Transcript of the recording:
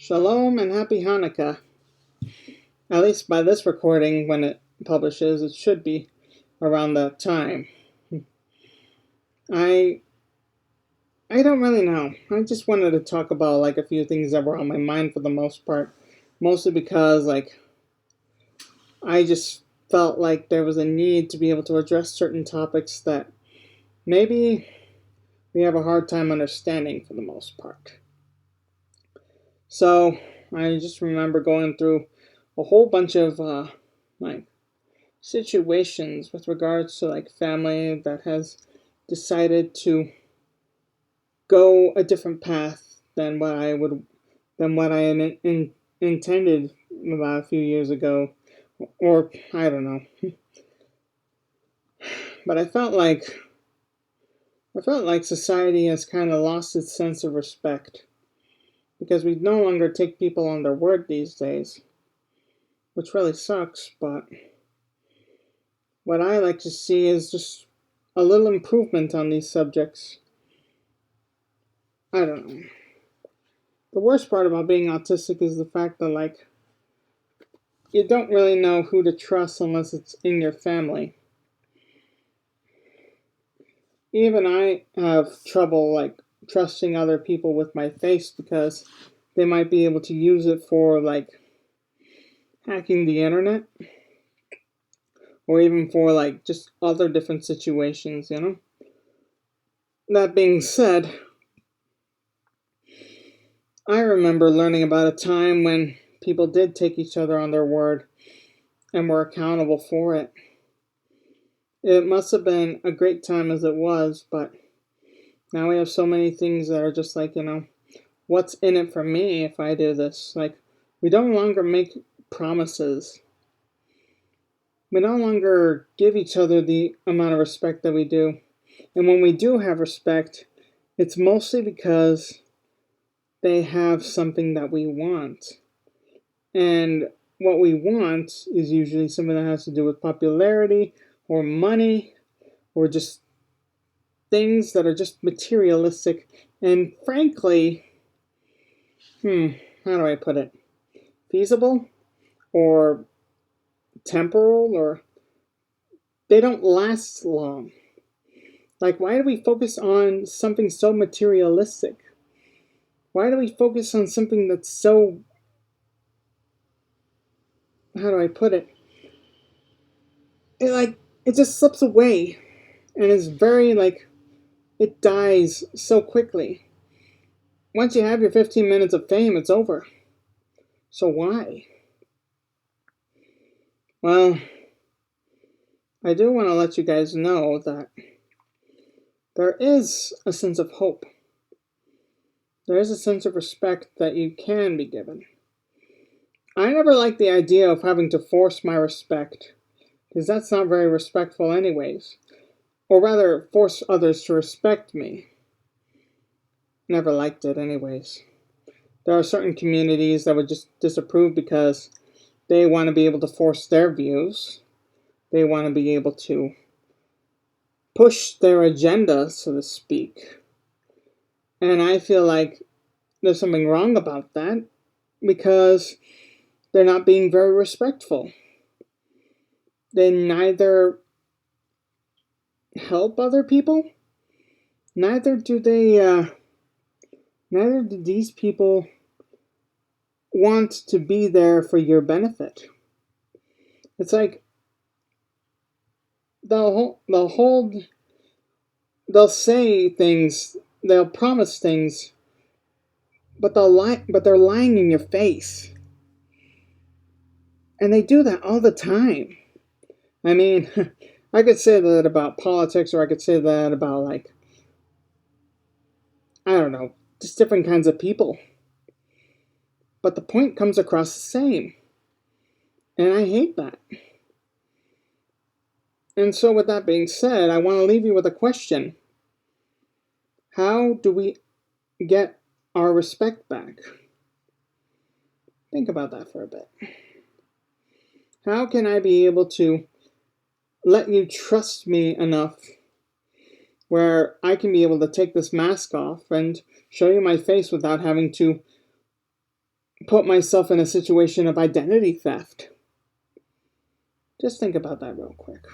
Shalom and happy Hanukkah. At least by this recording, when it publishes, it should be around that time. I I don't really know. I just wanted to talk about a few things that were on my mind for the most part. Mostly because I just felt like there was a need to be able to address certain topics that maybe we have a hard time understanding for the most part. So I just remember going through a whole bunch of like situations with regards to family that has decided to go a different path than what I intended about a few years ago, or I don't know. But I felt like society has kind of lost its sense of respect because we no longer take people on their word these days, which really sucks. But what I like to see is just a little improvement on these subjects. I don't know. The worst part about being autistic is the fact that you don't really know who to trust unless it's in your family. Even I have trouble trusting other people with my face because they might be able to use it for hacking the internet or even for just other different situations, you know? That being said, I remember learning about a time when people did take each other on their word and were accountable for it. It must have been a great time as it was, but now we have so many things that are just what's in it for me if I do this? We no longer make promises. We no longer give each other the amount of respect that we do. And when we do have respect, it's mostly because they have something that we want. And what we want is usually something that has to do with popularity or money or just things that are just materialistic and frankly, how do I put it? Feasible or temporal, or they don't last long. Why do we focus on something so materialistic? Why do we focus on something that's so, how do I put it? It just slips away and is very it dies so quickly. Once you have your 15 minutes of fame, it's over. So why? Well, I do want to let you guys know that there is a sense of hope. There is a sense of respect that you can be given. I never liked the idea of having to force my respect, because that's not very respectful, anyways. Or rather, force others to respect me. Never liked it, anyways. There are certain communities that would just disapprove because they want to be able to force their views. They want to be able to push their agenda, so to speak. And I feel like there's something wrong about that because they're not being very respectful. They neither help other people, neither do neither do these people want to be there for your benefit. It's like they'll hold, they'll say things, they'll promise things, but they're lying in your face. And they do that all the time. I mean, I could say that about politics, or I could say that about I don't know, just different kinds of people. But the point comes across the same. And I hate that. And so, with that being said, I want to leave you with a question. How do we get our respect back? Think about that for a bit. How can I be able to let you trust me enough where I can be able to take this mask off and show you my face without having to put myself in a situation of identity theft. Just think about that real quick.